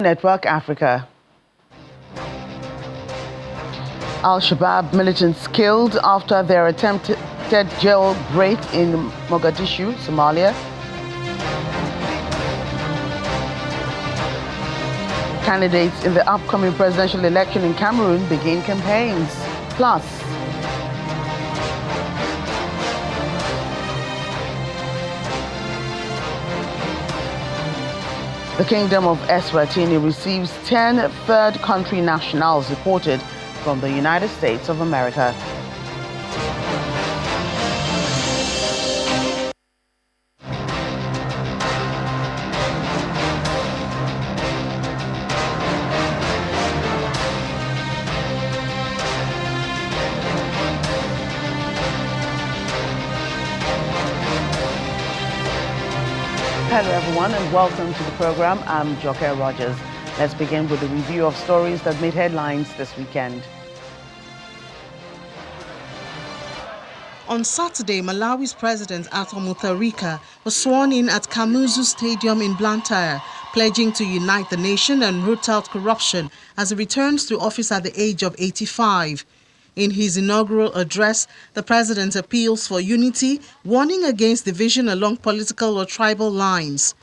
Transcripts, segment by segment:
Network Africa. Al-Shabaab militants killed after their attempted jailbreak in Mogadishu, Somalia. Candidates in the upcoming presidential election in Cameroon begin campaigns. Plus, the Kingdom of Eswatini receives 10 third country nationals deported from the United States of America. Hello everyone and welcome to the program. I'm Joke Rogers. Let's begin with a review of stories that made headlines this weekend. On Saturday, Malawi's President Mutharika was sworn in at Kamuzu Stadium in Blantyre, pledging to unite the nation and root out corruption as he returns to office at the age of 85. In his inaugural address, the president appeals for unity, warning against division along political or tribal lines.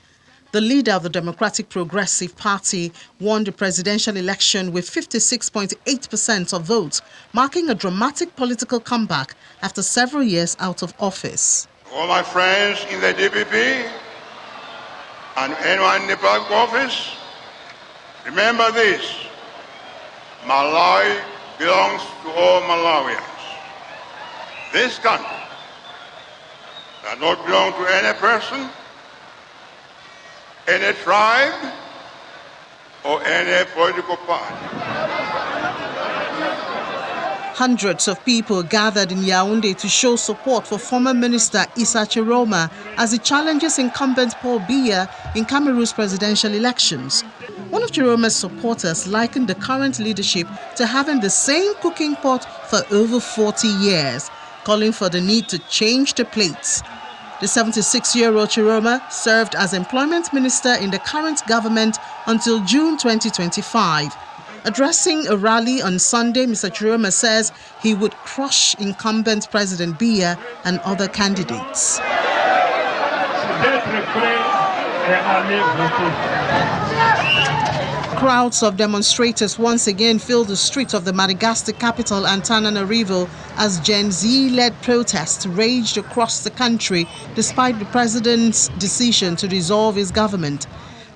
The leader of the Democratic Progressive Party won the presidential election with 56.8% of votes, marking a dramatic political comeback after several years out of office. All my friends in the DPP and anyone in the public office, remember this: Malawi belongs to all Malawians. This country does not belong to any person, any tribe, or any political party. Hundreds of people gathered in Yaoundé to show support for former Minister Issa Chiroma as he challenges incumbent Paul Biya in Cameroon's presidential elections. One of Chiroma's supporters likened the current leadership to having the same cooking pot for over 40 years, calling for the need to change the plates. The 76-year-old Chiroma served as employment minister in the current government until June 2025. Addressing a rally on Sunday, Mr. Chiroma says he would crush incumbent President Biya and other candidates. Crowds of demonstrators once again filled the streets of the Madagascar capital, Antananarivo, as Gen Z-led protests raged across the country despite the president's decision to dissolve his government.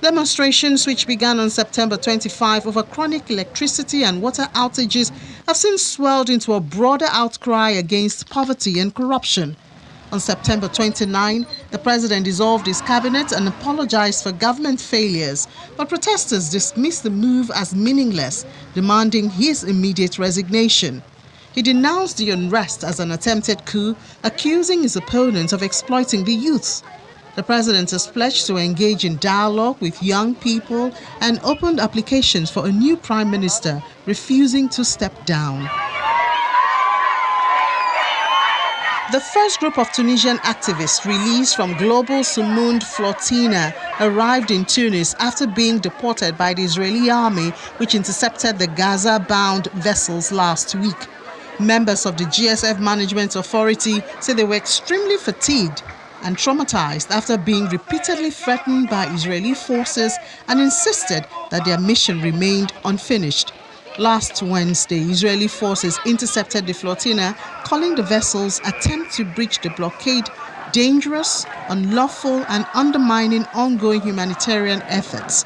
Demonstrations, which began on September 25 over chronic electricity and water outages, have since swelled into a broader outcry against poverty and corruption. On September 29, the president dissolved his cabinet and apologized for government failures, but protesters dismissed the move as meaningless, demanding his immediate resignation. He denounced the unrest as an attempted coup, accusing his opponents of exploiting the youth. The president has pledged to engage in dialogue with young people and opened applications for a new prime minister, refusing to step down. The first group of Tunisian activists released from Global Sumund Flotina arrived in Tunis after being deported by the Israeli army, which intercepted the Gaza-bound vessels last week. Members of the GSF Management Authority say they were extremely fatigued and traumatized after being repeatedly threatened by Israeli forces and insisted that their mission remained unfinished. Last Wednesday, Israeli forces intercepted the flotilla, calling the vessel's attempt to breach the blockade dangerous, unlawful, and undermining ongoing humanitarian efforts.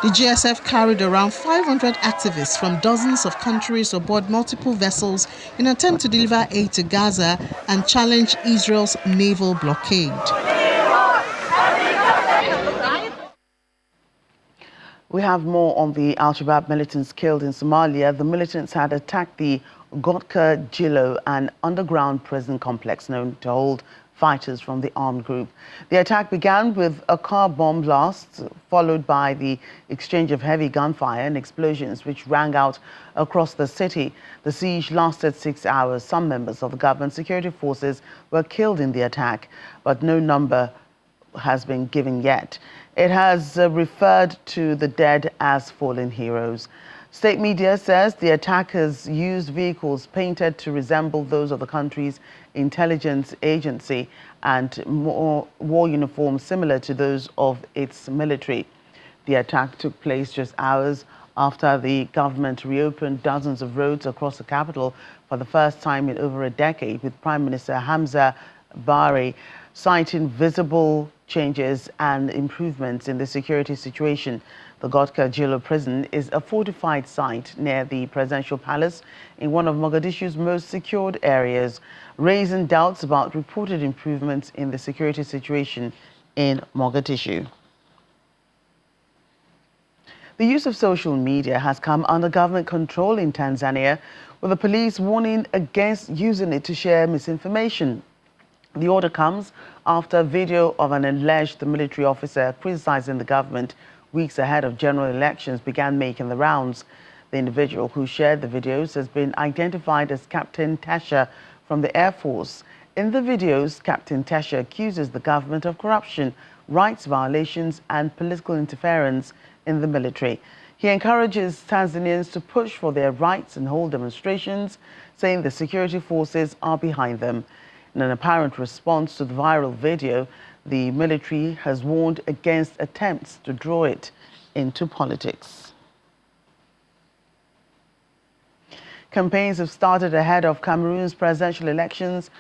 The GSF carried around 500 activists from dozens of countries aboard multiple vessels in an attempt to deliver aid to Gaza and challenge Israel's naval blockade. We have more on the Al-Shabaab militants killed in Somalia. The militants had attacked the Godka Jilo, an underground prison complex known to hold fighters from the armed group. The attack began with a car bomb blast, followed by the exchange of heavy gunfire and explosions which rang out across the city. The siege lasted 6 hours. Some members of the government security forces were killed in the attack, but no number has been given yet. It has referred to the dead as fallen heroes. State media says the attackers used vehicles painted to resemble those of the country's intelligence agency and war uniforms similar to those of its military. The attack took place just hours after the government reopened dozens of roads across the capital for the first time in over a decade, with Prime Minister Hamza Barre citing visible changes and improvements in the security situation. The Gotka Jilo prison is a fortified site near the presidential palace in one of Mogadishu's most secured areas, raising doubts about reported improvements in the security situation in Mogadishu. The use of social media has come under government control in Tanzania, with the police warning against using it to share misinformation. The order comes after a video of an alleged military officer criticizing the government weeks ahead of general elections began making the rounds. The individual who shared the videos has been identified as Captain Tasha from the Air Force. In the videos, Captain Tasha accuses the government of corruption, rights violations and political interference in the military. He encourages Tanzanians to push for their rights and hold demonstrations, saying the security forces are behind them. In an apparent response to the viral video, the military has warned against attempts to draw it into politics. Campaigns have started ahead of Cameroon's presidential elections,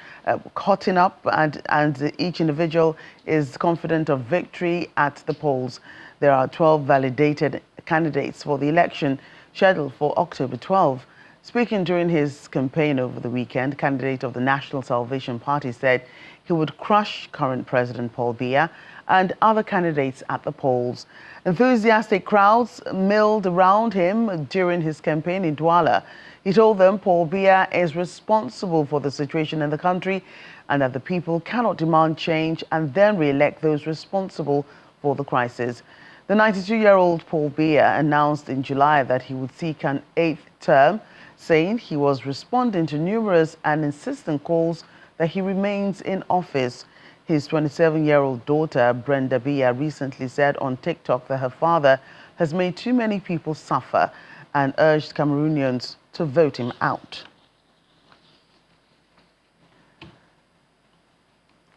hotting up, and each individual is confident of victory at the polls. There are 12 validated candidates for the election scheduled for October 12. Speaking during his campaign over the weekend, candidate of the National Salvation Party said he would crush current President Paul Biya and other candidates at the polls. Enthusiastic crowds milled around him during his campaign in Douala. He told them Paul Biya is responsible for the situation in the country and that the people cannot demand change and then re-elect those responsible for the crisis. The 92-year-old Paul Biya announced in July that he would seek an 8th term, saying he was responding to numerous and insistent calls that he remains in office. His 27-year-old daughter, Brenda Biya, recently said on TikTok that her father has made too many people suffer and urged Cameroonians to vote him out.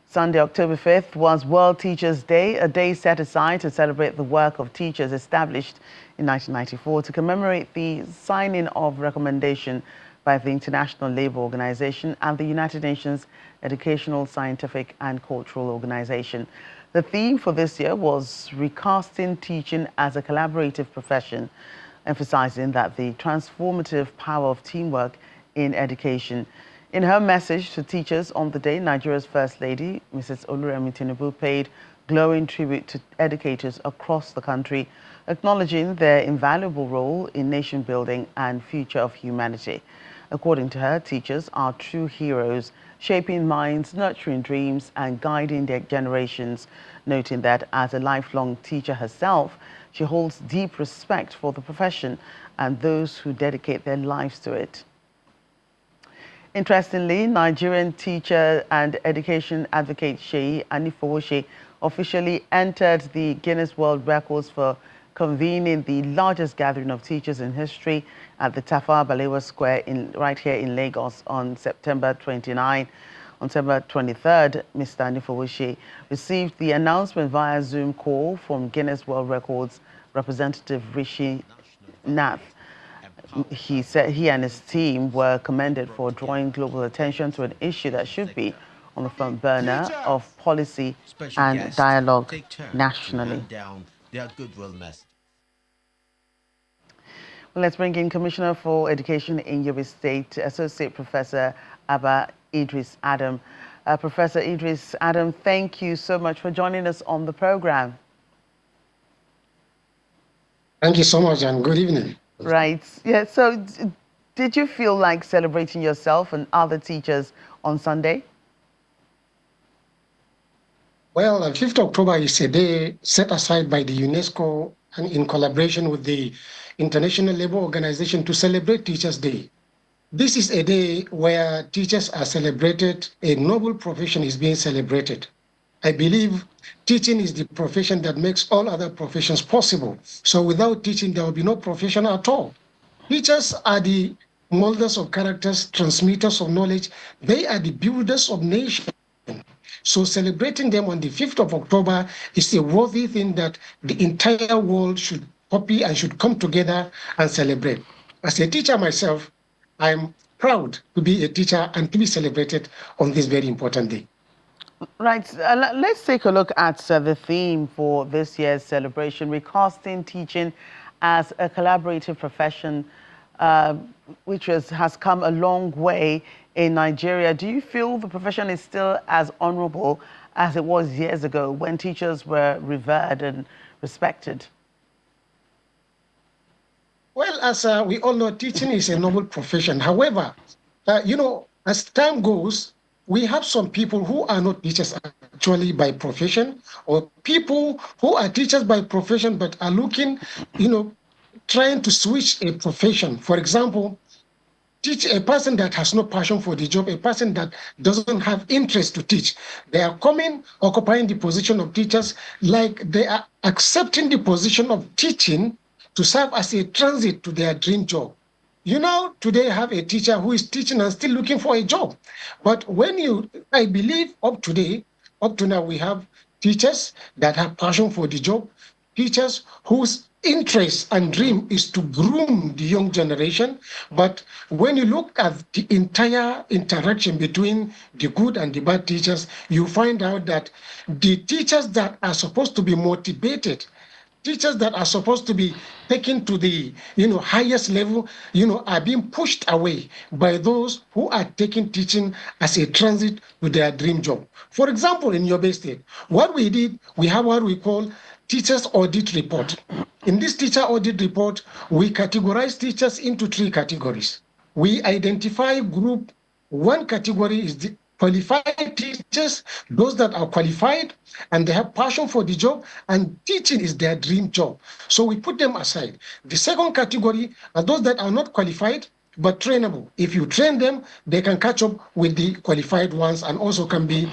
Sunday, October 5th was World Teachers' Day, a day set aside to celebrate the work of teachers established in 1994 to commemorate the signing of recommendation by the International Labour Organization and the United Nations Educational, Scientific and Cultural Organization. The theme for this year was recasting teaching as a collaborative profession, emphasizing that the transformative power of teamwork in education. In her message to teachers on the day, Nigeria's First Lady, Mrs. Oluremi Tinubu, paid glowing tribute to educators across the country, acknowledging their invaluable role in nation building and future of humanity. According to her, teachers are true heroes, shaping minds, nurturing dreams, and guiding their generations, noting that as a lifelong teacher herself, she holds deep respect for the profession and those who dedicate their lives to it. Interestingly, Nigerian teacher and education advocate Seyi Anifowoshi officially entered the Guinness World Records for convening the largest gathering of teachers in history at the Tafawa Balewa Square right here in Lagos on September 29. On September 23rd, Mr. Anifowoshi received the announcement via Zoom call from Guinness World Records representative Rishi Nath. He said he and his team were commended for drawing global attention to an issue that should be on the front burner of policy and dialogue nationally. Well, let's bring in Commissioner for Education in Yobe State, Associate Professor Abba Idris Adam. Professor Idris Adam, thank you so much for joining us on the program. Thank you so much and good evening. Right. Yeah. So did you feel like celebrating yourself and other teachers on Sunday? Well, 5th October is a day set aside by the UNESCO and in collaboration with the International Labour Organization to celebrate Teachers' Day. This is a day where teachers are celebrated, a noble profession is being celebrated. I believe teaching is the profession that makes all other professions possible. So without teaching, there will be no profession at all. Teachers are the molders of characters, transmitters of knowledge. They are the builders of nations. So celebrating them on the 5th of October is a worthy thing that the entire world should copy and should come together and celebrate. As a teacher myself, I'm proud to be a teacher and to be celebrated on this very important day. Right, let's take a look at the theme for this year's celebration, recasting teaching as a collaborative profession, uh, which has come a long way in Nigeria. Do you feel the profession is still as honorable as it was years ago when teachers were revered and respected? Well, as we all know, teaching is a noble profession. However, as time goes, we have some people who are not teachers actually by profession, or people who are teachers by profession but are looking, trying to switch a profession. For example, teach a person that has no passion for the job, a person that doesn't have interest to teach. They are coming, occupying the position of teachers, like they are accepting the position of teaching to serve as a transit to their dream job. Today I have a teacher who is teaching and still looking for a job. But I believe up to now, we have teachers that have passion for the job, teachers whose interest and dream is to groom the young generation. But when you look at the entire interaction between the good and the bad teachers, you find out that the teachers that are supposed to be motivated, teachers that are supposed to be taken to the highest level, are being pushed away by those who are taking teaching as a transit to their dream job. For example, in Yobe State, what we did, we have what we call teachers audit report. In this teacher audit report, we categorize teachers into 3 categories. We identify group. One category is the qualified teachers, those that are qualified and they have passion for the job and teaching is their dream job. So we put them aside. The second category are those that are not qualified but trainable. If you train them, they can catch up with the qualified ones and also can be,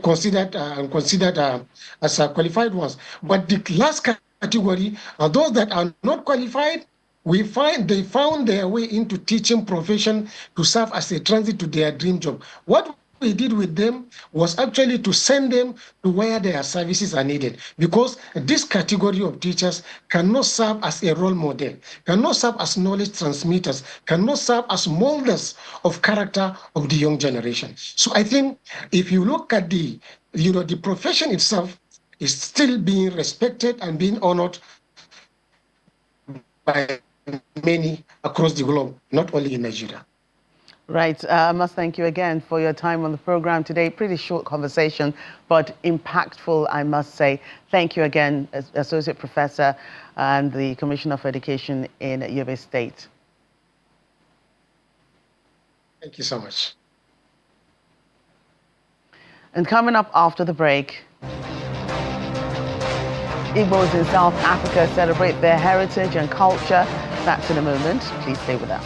considered as qualified ones. But the last category are those that are not qualified. They found their way into teaching profession to serve as a transit to their dream job. What we did with them was actually to send them to where their services are needed, because this category of teachers cannot serve as a role model, cannot serve as knowledge transmitters, cannot serve as molders of character of the young generation. So I think if you look at the profession itself is still being respected and being honored by many across the globe, not only in Nigeria. Right. I must thank you again for your time on the program today. Pretty short conversation, but impactful, I must say. Thank you again, Associate Professor and the Commissioner for Education in Yobe State. Thank you so much. And coming up after the break, Igbos in South Africa celebrate their heritage and culture. That's in a moment. Please stay with us.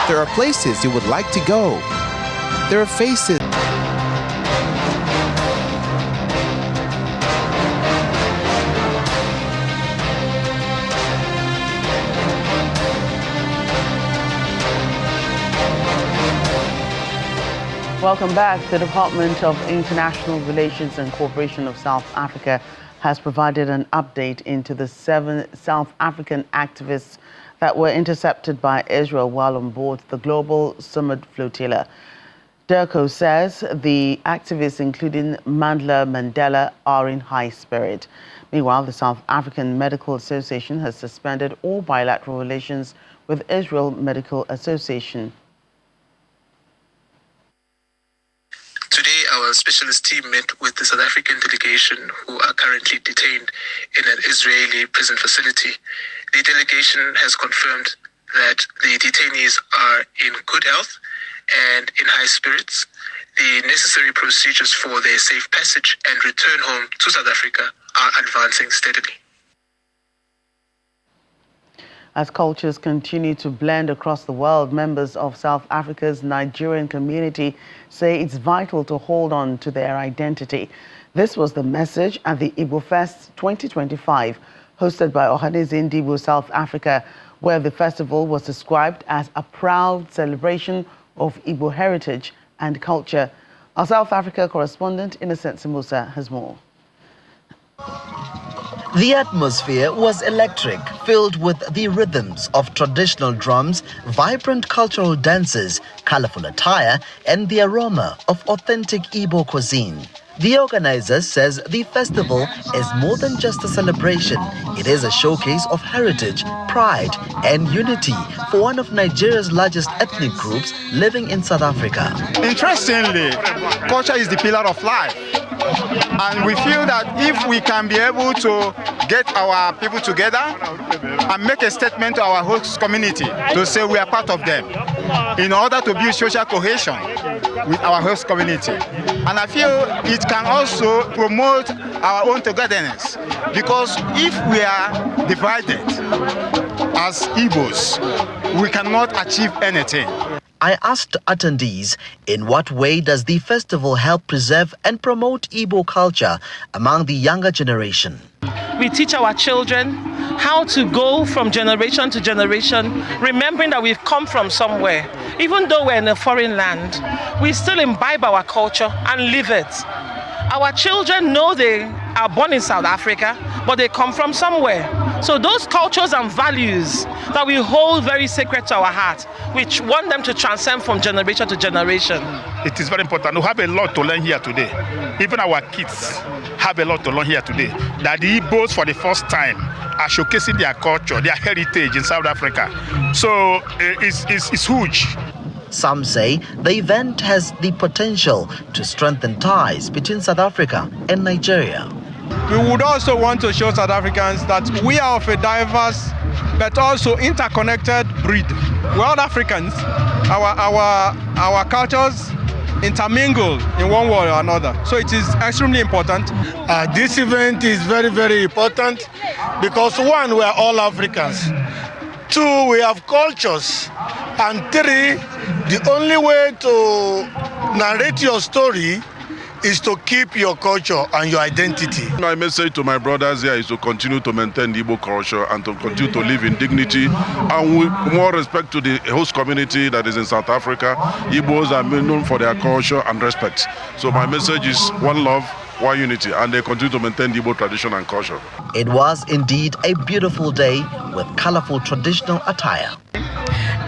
There are places you would like to go. There are faces. Welcome back. The Department of International Relations and Cooperation of South Africa has provided an update into the 7 South African activists that were intercepted by Israel while on board the global Summit flotilla. DIRCO says the activists, including Mandla Mandela, are in high spirit. Meanwhile, the South African Medical Association has suspended all bilateral relations with Israel Medical Association. Today, our specialist team met with the South African delegation who are currently detained in an Israeli prison facility. The delegation has confirmed that the detainees are in good health and in high spirits. The necessary procedures for their safe passage and return home to South Africa are advancing steadily. As cultures continue to blend across the world, members of South Africa's Nigerian community say it's vital to hold on to their identity. This was the message at the Igbo Fest 2025, hosted by Ohaneze Ndibo South Africa, where the festival was described as a proud celebration of Igbo heritage and culture. Our South Africa correspondent, Innocent Simusa, has more. The atmosphere was electric, filled with the rhythms of traditional drums, vibrant cultural dances, colorful attire, and the aroma of authentic Igbo cuisine. The organizer says the festival is more than just a celebration. It is a showcase of heritage, pride, and unity for one of Nigeria's largest ethnic groups living in South Africa. Interestingly, culture is the pillar of life. And we feel that if we can be able to get our people together and make a statement to our host community to say we are part of them in order to build social cohesion with our host community. And I feel it can also promote our own togetherness, because if we are divided as Igbos, we cannot achieve anything. I asked attendees, in what way does the festival help preserve and promote Igbo culture among the younger generation? We teach our children how to go from generation to generation, remembering that we've come from somewhere. Even though we're in a foreign land, we still imbibe our culture and live it. Our children know they are born in South Africa, but they come from somewhere. So those cultures and values that we hold very sacred to our heart, we want them to transcend from generation to generation. It is very important. We have a lot to learn here today. Even our kids have a lot to learn here today. That the Igbos, for the first time, are showcasing their culture, their heritage in South Africa. So it's huge. Some say the event has the potential to strengthen ties between South Africa and Nigeria. We would also want to show South Africans that we are of a diverse but also interconnected breed. We're all Africans. Our cultures intermingle in one way or another. So it is extremely important. This event is very, very important because one, we are all Africans. Two, we have cultures. And three, the only way to narrate your story is to keep your culture and your identity. My message to my brothers here is to continue to maintain the Igbo culture and to continue to live in dignity and with more respect to the host community that is in South Africa. Igbos are known for their culture and respect. So my message is one love, one unity, and they continue to maintain the Igbo tradition and culture. It was indeed a beautiful day with colorful traditional attire.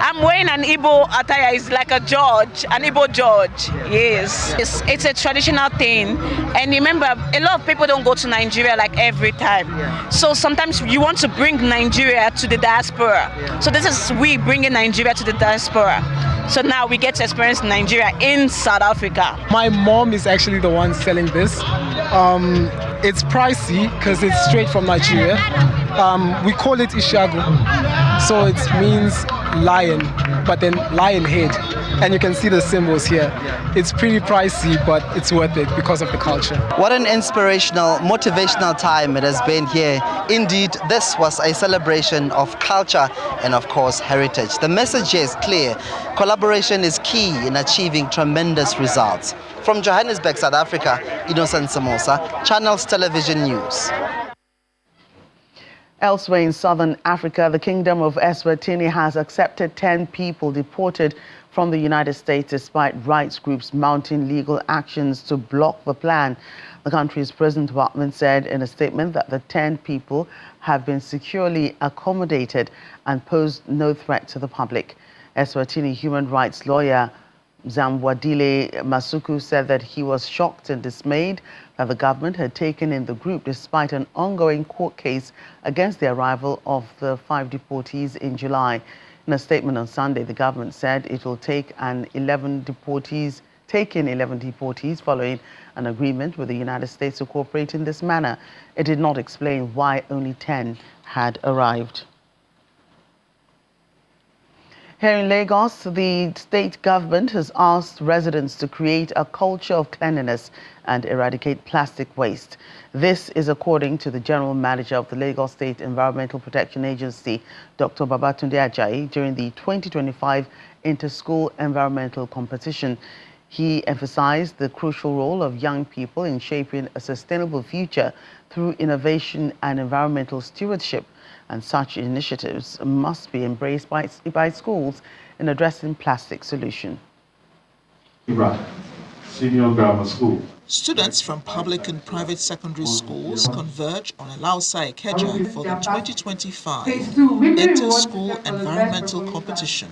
I'm wearing an Igbo attire. It's like a George, an Igbo George. Yes. It's a traditional thing. And remember, a lot of people don't go to Nigeria like every time. So sometimes you want to bring Nigeria to the diaspora. So this is we bringing Nigeria to the diaspora. So now we get to experience Nigeria in South Africa. My mom is actually the one selling this. It's pricey because it's straight from Nigeria. We call it Ishagu. So it means lion, but then lion head. And you can see the symbols here. It's pretty pricey, but it's worth it because of the culture. What an inspirational, motivational time it has been here. Indeed, this was a celebration of culture and, of course, heritage. The message here is clear. Collaboration is key in achieving tremendous results. From Johannesburg, South Africa, Innocent Samosa, Channels Television News. Elsewhere in southern Africa, the Kingdom of Eswatini has accepted 10 people deported from the United States despite rights groups mounting legal actions to block the plan. The country's prison department said in a statement that the 10 people have been securely accommodated and pose no threat to the public. Eswatini human rights lawyer Zamwadile Masuku said that he was shocked and dismayed that the government had taken in the group despite an ongoing court case against the arrival of the 5 deportees in July. In a statement on Sunday, the government said it will take in 11 deportees following an agreement with the United States to cooperate in this manner. It did not explain why only 10 had arrived. Here in Lagos, the state government has asked residents to create a culture of cleanliness and eradicate plastic waste. This is according to the General Manager of the Lagos State Environmental Protection Agency, Dr. Babatunde Ajayi, during the 2025 Inter-School Environmental Competition. He emphasized the crucial role of young people in shaping a sustainable future through innovation and environmental stewardship. And such initiatives must be embraced by schools in addressing plastic solution. Senior Grammar School. Students from public and private secondary schools converge on Alausa Ikeja for the 2025 Inter-School Environmental Competition,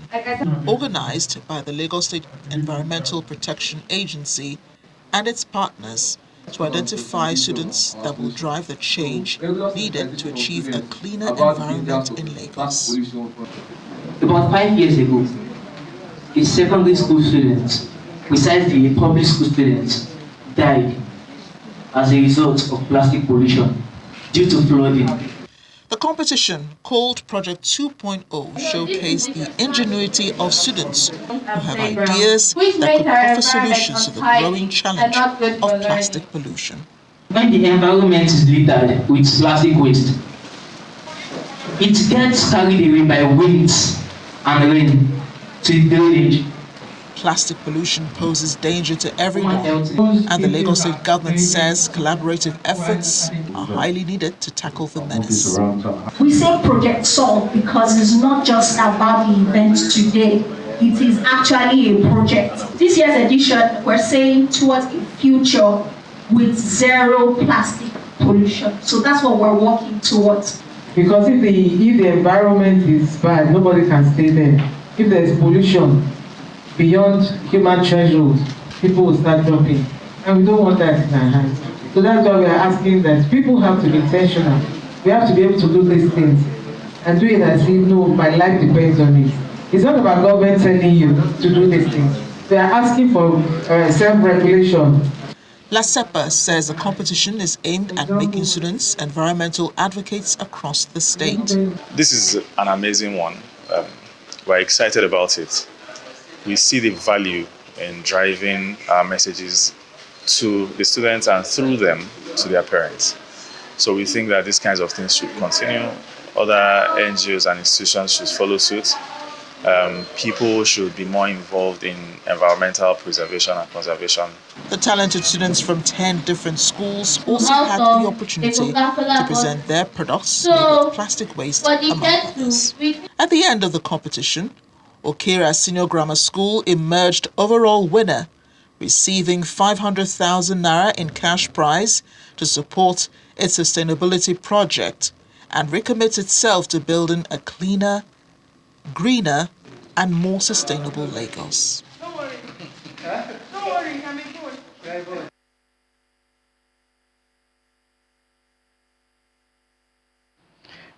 organized by the Lagos State Environmental Protection Agency and its partners, to identify students that will drive the change needed to achieve a cleaner environment in Lagos. About 5 years ago, a secondary school student, precisely a public school student, died as a result of plastic pollution due to flooding. The competition, called Project 2.0, showcased the ingenuity of students who have ideas that could offer solutions to the growing challenge of plastic pollution. When the environment is littered with plastic waste, it gets carried away by winds and rain to the drainage. Plastic pollution poses danger to everyone, and the Lagos State government says collaborative efforts are highly needed to tackle the menace. We say Project Solve because it's not just about the event today. It is actually a project. This year's edition, we're saying towards a future with zero plastic pollution. So that's what we're working towards. Because if the environment is bad, nobody can stay there. If there's pollution beyond human threshold, people will start jumping. And we don't want that in our hands. So that's why we are asking that people have to be intentional. We have to be able to do these things and do it as if, no, my life depends on it. It's not about government telling you to do these things. They are asking for self-regulation. La CEPA says the competition is aimed at making students environmental advocates across the state. This is an amazing one. We're excited about it. We see the value in driving our messages to the students and through them to their parents. So we think that these kinds of things should continue. Other NGOs and institutions should follow suit. People should be more involved in environmental preservation and conservation. The talented students from 10 different schools also had the opportunity to present their products made with plastic waste, among others. At the end of the competition, Okera Senior Grammar School emerged overall winner, receiving 500,000 naira in cash prize to support its sustainability project and recommits itself to building a cleaner, greener, and more sustainable Lagos.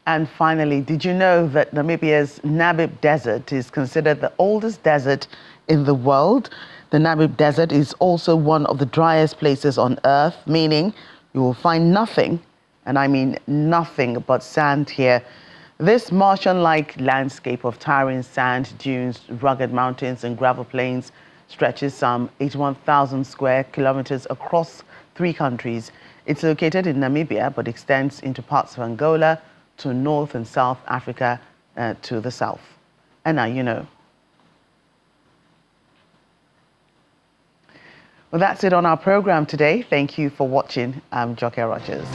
And finally, did you know that Namibia's Namib Desert is considered the oldest desert in the world? The Namib Desert is also one of the driest places on Earth, meaning you will find nothing, and I mean nothing but sand here. This Martian-like landscape of towering sand dunes, rugged mountains and gravel plains stretches some 81,000 square kilometers across 3 countries. It's located in Namibia, but extends into parts of Angola, to North and South Africa, to the south. And now you know. Well, that's it on our program today. Thank you for watching. I'm Joke Rogers.